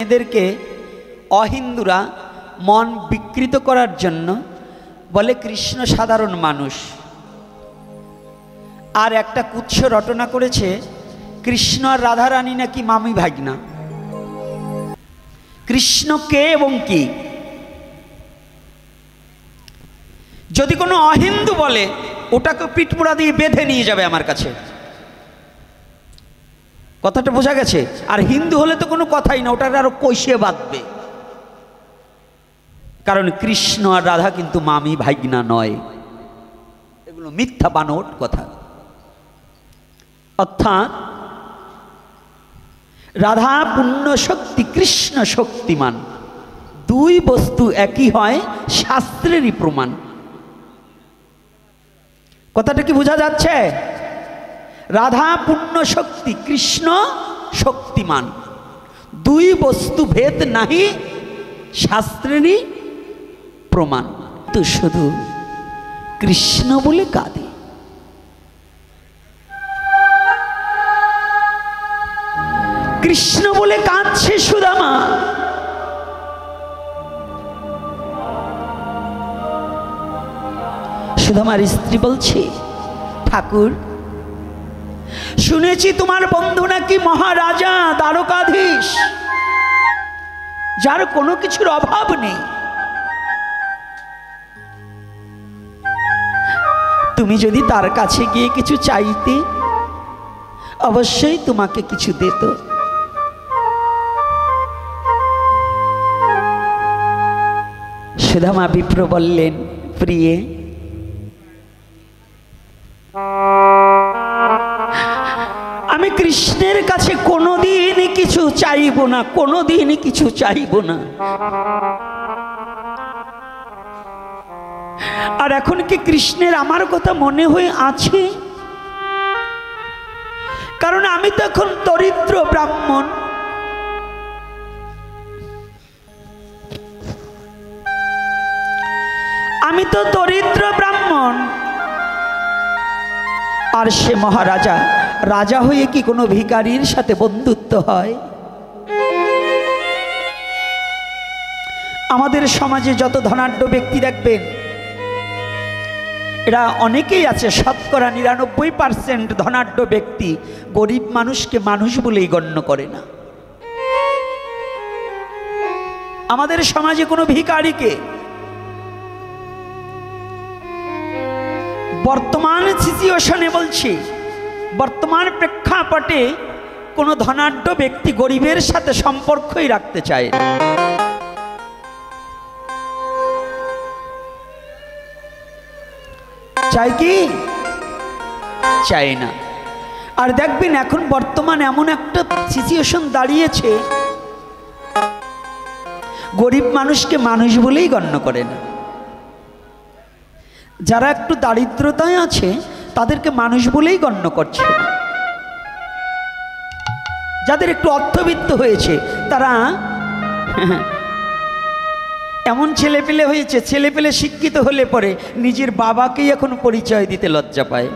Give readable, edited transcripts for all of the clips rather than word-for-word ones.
এদেরকে অহিন্দুরা মন বিকৃত করার জন্য বলে কৃষ্ণ সাধারণ মানুষ। আর একটা কুৎস রটনা করেছে কৃষ্ণ আর রাধারানী নাকি মামি ভাগনা। কৃষ্ণ কে এবং কি? যদি কোনো অহিন্দু বলে ওটাকে পিঠমোড়া দিয়ে বেঁধে নিয়ে যাবে আমার কাছে। কথাটা বোঝা গেছে? আর হিন্দু হলে তো কোনো কথাই না, ওটাকে আরো কষিয়ে বাঁধবে। কারণ কৃষ্ণ আর রাধা কিন্তু মামি ভাগনা নয়, এগুলো মিথ্যা বানোট কথা। অর্থাৎ রাধা পূর্ণ শক্তি, কৃষ্ণ শক্তিমান, দুই বস্তু একই হয় শাস্ত্রেরই প্রমাণ। কথাটা কি বোঝা যাচ্ছে? রাধা পূর্ণ শক্তি, কৃষ্ণ শক্তিমান, দুই বস্তু ভেদ নাহি শাস্ত্রেরই প্রমাণ। তো শুধু কৃষ্ণ বলে কাঁদে। কৃষ্ণ বলে কাঁদছে সুদামা। সুদামার স্ত্রী বলছে, ঠাকুর শুনেছি তোমার বন্ধু নাকি মহারাজা, দ্বারকাধীশ, যার কোনো কিছুর অভাব নেই। তুমি যদি তার কাছে গিয়ে কিছু চাইতে অবশ্যই তোমাকে কিছু দিত। সুদামা বিপ্র বললেন, প্রিয়ে আমি কৃষ্ণের কাছে কোনোদিন কিছু চাইব না, কোনোদিন কিছু চাইব না। আর এখন কি কৃষ্ণের আমার কথা মনে হয়ে আছে? কারণ আমি তো এখন দরিদ্র ব্রাহ্মণ। আমি তো দরিদ্র ব্রাহ্মণ। আর সে মহারাজা, রাজা হয়ে কি কোনো ভিখারির সাথে বন্ধুত্ব হয়? আমাদের সমাজে যত ধনাঢ্য ব্যক্তি দেখবেন, এরা অনেকেই আছে, শতকরা 99% ধনাঢ্য ব্যক্তি গরিব মানুষকে মানুষ বলেই গণ্য করে না। আমাদের সমাজে কোনো ভিখারিকে, বর্তমান সিচুয়েশনে বলছি, বর্তমান প্রেক্ষাপটে কোনো ধনাঢ্য ব্যক্তি গরিবের সাথে সম্পর্কই রাখতে চায় না। চাই কি? চাই না। আর দেখবেন এখন বর্তমান এমন একটা সিচুয়েশন দাঁড়িয়েছে, গরিব মানুষকে মানুষ বলেই গণ্য করে না। যারা একটু দারিদ্রতায় আছে তাদেরকে মানুষ বলেই গণ্য করছে না। যাদের একটু অর্থবিত্ত হয়েছে তারা এমন ছেলেপেলে হয়েছে, ছেলেপেলে শিক্ষিত হলে পরে নিজের বাবাকেই এখন পরিচয় দিতে লজ্জা পায়।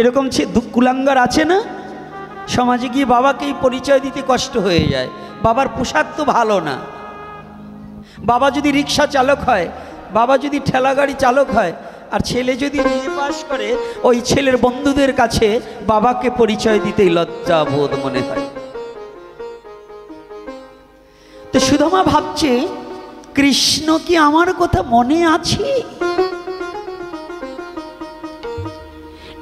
এরকম কুলাঙ্গার আছে না? সমাজে গিয়ে বাবাকেই পরিচয় দিতে কষ্ট হয়ে যায়। বাবার পোশাক তো ভালো না, বাবা যদি রিক্সা চালক হয়, বাবা যদি ঠেলাগাড়ি চালক হয়, আর ছেলে যদি বিএ পাস করে, ওই ছেলের বন্ধুদের কাছে বাবাকে পরিচয় দিতেই লজ্জা বোধ মনে হয়। তো সুদামা ভাবছে, কৃষ্ণ কি আমার কথা মনে আছে?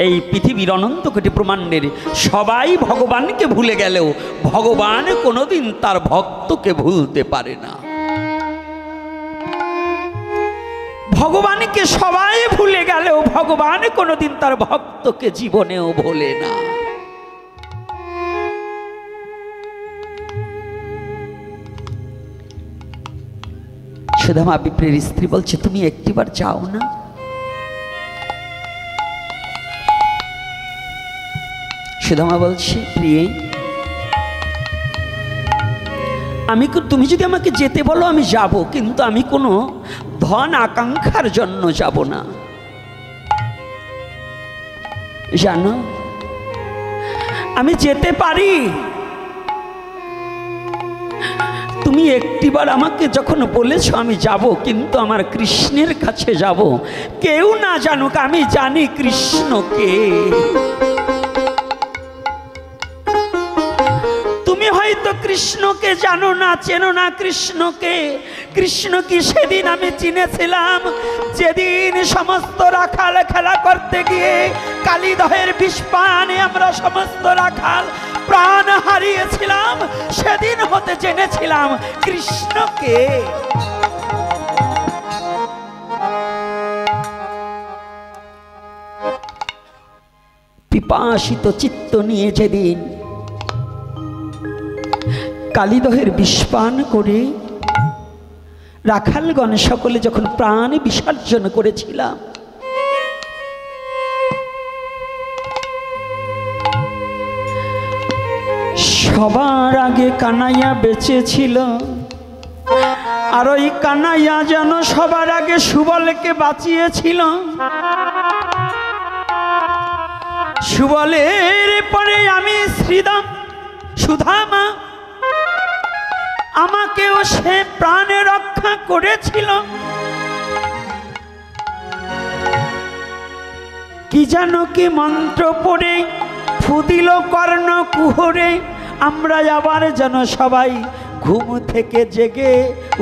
এই পৃথিবীর অনন্ত কোটি ব্রহ্মাণ্ডের সবাই ভগবানকে ভুলে গেলেও ভগবান কোনোদিন তার ভক্তকে ভুলতে পারে না। ভগবানকে সবাই ভুলে গেলেও ভগবান কোনোদিন তার ভক্তকে জীবনেও ভোলে না। সুদামা বিপ্রের স্ত্রী বলছে, তুমি একটিবার চাও না? সুদামা বলছে, প্রিয়ে তুমি যদি আমাকে যেতে বলো আমি যাব, কিন্তু আমি কোনো ধন আকাঙ্ক্ষার জন্য যাব না। জানো আমি যেতে পারি, তুমি একটিবার আমাকে যখন বলেছ আমি যাব, কিন্তু আমার কৃষ্ণের কাছে যাব, কেউ না জানুক আমি জানি কৃষ্ণকে। তুমি হয়তো কৃষ্ণকে জানো না, চেনো না কৃষ্ণকে। কৃষ্ণ কি সেদিন আমি চিনেছিলাম, যেদিন সমস্ত রাখাল খেলা করতে গিয়ে কালীদহের বিষ পানে আমরা সমস্ত রাখাল প্রাণ হারিয়েছিলাম। সেদিন হতে জেনেছিলাম কৃষ্ণকে। পিপাসিত চিত্ত নিয়ে যেদিন কালীদহের বিষ পান করে রাখালগণ সকলে যখন প্রাণ বিসর্জন করেছিলাম, সবার আগে কানাইয়া বেঁচে ছিল, আর ওই কানাইয়া যেন সবার আগে সুবলকে বাঁচিয়েছিল। সুবলের পরে আমি শ্রীদাম, সুধামা, আমাকেও সে প্রাণে রক্ষা করেছিল। কি যেন কি মন্ত্র পড়ে ফুদিল কর্ণ কুহরে, আমরা আবার যেন সবাই ঘুম থেকে জেগে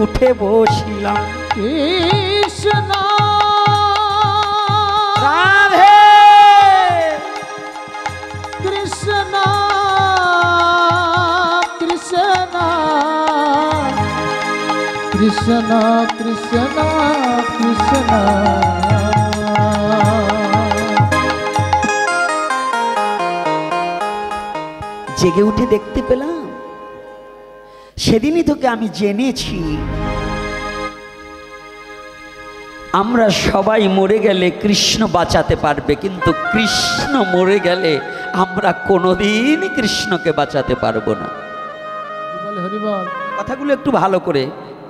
উঠে বসিলাম। কৃষ্ণ রাধে কৃষ্ণ কৃষ্ণ কৃষ্ণ কৃষ্ণ কৃষ্ণ। জেগে উঠে দেখতে পেলাম, সেদিনই তোকে আমি জেনেছি আমরা সবাই মরে গেলে কৃষ্ণ বাঁচাতে পারবে, কিন্তু কৃষ্ণ মরে গেলে আমরা কোনোদিন কৃষ্ণকে বাঁচাতে পারবো না। কথাগুলো একটু ভালো করে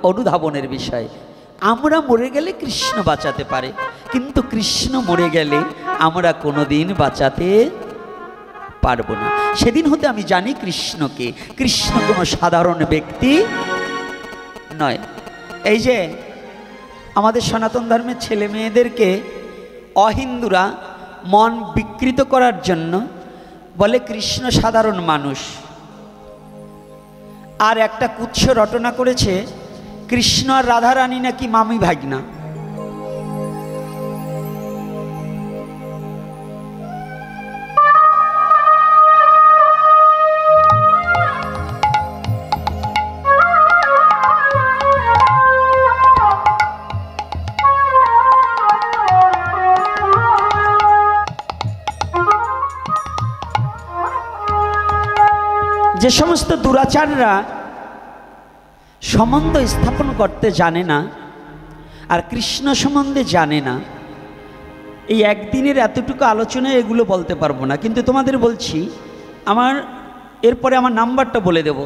অনুধাবনের বিষয়। আমরা মরে গেলে কৃষ্ণ বাঁচাতে পারে, কিন্তু কৃষ্ণ মরে গেলে আমরা কোনোদিন বাঁচাতে পারবো না। সেদিন হতে আমি জানি কৃষ্ণকে। কৃষ্ণ কোনো সাধারণ ব্যক্তি নয়। এই যে আমাদের সনাতন ধর্মের ছেলে মেয়েদেরকে অহিন্দুরা মন বিকৃত করার জন্য বলে কৃষ্ণ সাধারণ মানুষ, আর একটা কুৎস রটনা করেছে কৃষ্ণ আর রাধারানী নাকি মামি ভাগনা। যে সমস্ত দুরাচাররা সম্বন্ধ স্থাপন করতে জানে না আর কৃষ্ণ সম্বন্ধে জানে না, এই একদিনের এতটুকু আলোচনায় এগুলো বলতে পারবো না। কিন্তু তোমাদের বলছি, এরপরে আমার নাম্বারটা বলে দেব,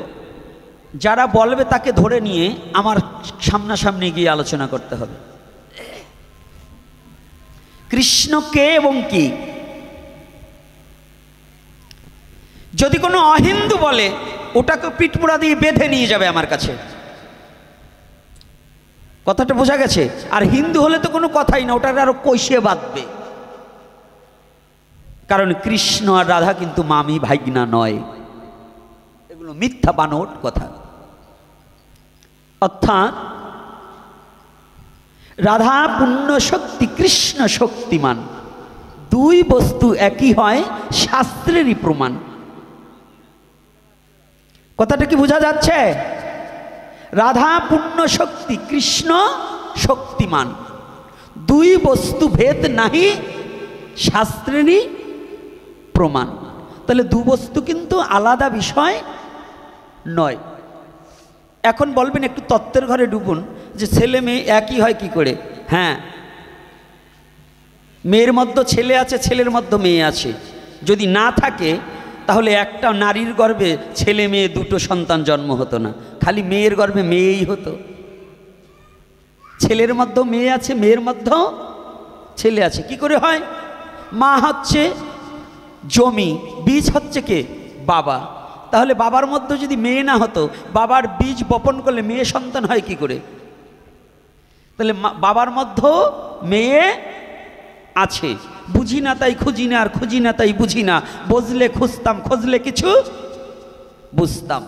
যারা বলবে তাকে ধরে নিয়ে আমার সামনাসামনি গিয়ে আলোচনা করতে হবে। কৃষ্ণ কে এবং কি? যদি কোনো অহিন্দু বলে, ওটাকে পিঠমোড়া দিয়ে বেঁধে নিয়ে যাবে আমার কাছে। কথাটা বোঝা গেছে? আর হিন্দু হলে তো কোনো কথাই না, ওটাকে আরো কষিয়ে বাঁধবে। কারণ কৃষ্ণ আর রাধা কিন্তু মামি ভাগনা নয়, এগুলো মিথ্যা বানোট কথা। অর্থাৎ রাধা পুণ্য শক্তি, কৃষ্ণ শক্তিমান, দুই বস্তু একই হয় শাস্ত্রেরই প্রমাণ। কথাটা কি বোঝা যাচ্ছে? রাধা পুণ্য শক্তি, কৃষ্ণ শক্তিমান, দুই বস্তু ভেদ নাহি, শাস্ত্রেরই প্রমাণ। তাহলে দু বস্তু কিন্তু আলাদা বিষয় নয়। এখন বলবেন একটু তত্ত্বের ঘরে ডুবুন, যে ছেলে মেয়ে একই হয় কি করে? হ্যাঁ, মেয়ের মধ্যে ছেলে আছে, ছেলের মধ্যে মেয়ে আছে। যদি না থাকে তাহলে একটা নারীর গর্ভে ছেলে মেয়ে দুটো সন্তান জন্ম হতো না, খালি মেয়ের গর্ভে মেয়েই হতো। ছেলের মধ্যেও মেয়ে আছে, মেয়ের মধ্যেও ছেলে আছে। কি করে হয়? মা হচ্ছে জমি, বীজ হচ্ছে কে? বাবা। তাহলে বাবার মধ্যে যদি মেয়ে না হতো, বাবার বীজ বপন করলে মেয়ে সন্তান হয় কি করে? তাহলে বাবার মধ্যেও মেয়ে আছে। বুঝি না তাই খুঁজি না, আর খুঁজি না তাই বুঝি না, বুঝলে খুঁজতাম, খুঁজলে কিছু বুঝতাম।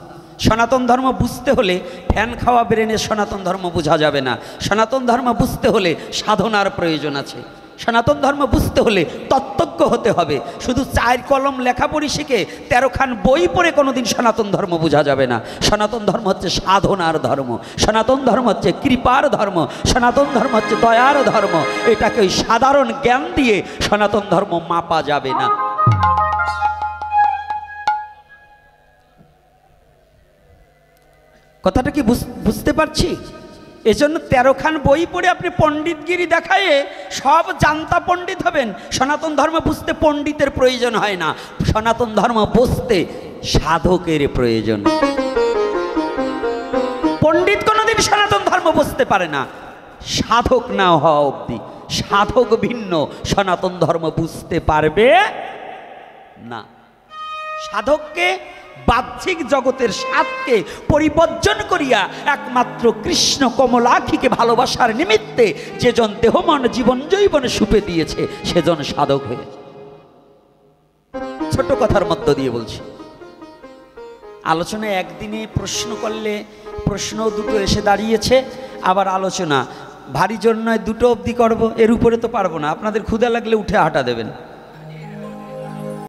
সনাতন ধর্ম বুঝতে হলে ফ্যান খাওয়া ব্রেনে সনাতন ধর্ম বোঝা যাবে না। সনাতন ধর্ম বুঝতে হলে সাধনার প্রয়োজন আছে। সনাতন ধর্ম বুঝতে হলে তত্ত্বজ্ঞ হতে হবে। শুধু 4 কলম লেখাপড়ি শিখে 13 খান বই পড়ে কোনোদিন সনাতন ধর্ম বোঝা যাবে না। সনাতন ধর্ম হচ্ছে সাধনার ধর্ম, সনাতন ধর্ম হচ্ছে কৃপার ধর্ম, সনাতন ধর্ম হচ্ছে দয়ার ধর্ম। এটাকে ওই সাধারণ জ্ঞান দিয়ে সনাতন ধর্ম মাপা যাবে না। কথাটা কি বুঝতে পারছি? এজন্য 13 খান বই পড়ে আপনি পণ্ডিতগিরি দেখায়ে সব জানতা পণ্ডিত হবেন। সনাতন ধর্ম বুঝতে পণ্ডিতের প্রয়োজন হয় না, সনাতন ধর্ম বুঝতে সাধকের প্রয়োজন। পণ্ডিত কোনোদিন সনাতন ধর্ম বুঝতে পারে না, সাধক না হওয়া অবধি। সাধক ভিন্ন, সনাতন ধর্ম বুঝতে পারবে না। সাধককে বাহ্যিক জগতের স্বাদকে পরিবর্জন করিয়া একমাত্র কৃষ্ণ কমলাক্ষীকে ভালোবাসার নিমিত্তে যেজন দেহমন জীবন জৈবন সুপে দিয়েছে, সেজন সাধক হয়েছে। ছোট কথার মধ্য দিয়ে বলছি। আলোচনায় একদিনে প্রশ্ন করলে প্রশ্ন দুটো এসে দাঁড়িয়েছে, আবার আলোচনা ভারী জন্য 2টো অবধি করবো, এর উপরে তো পারবো না। আপনাদের ক্ষুধা লাগলে উঠে হাঁটা দেবেন।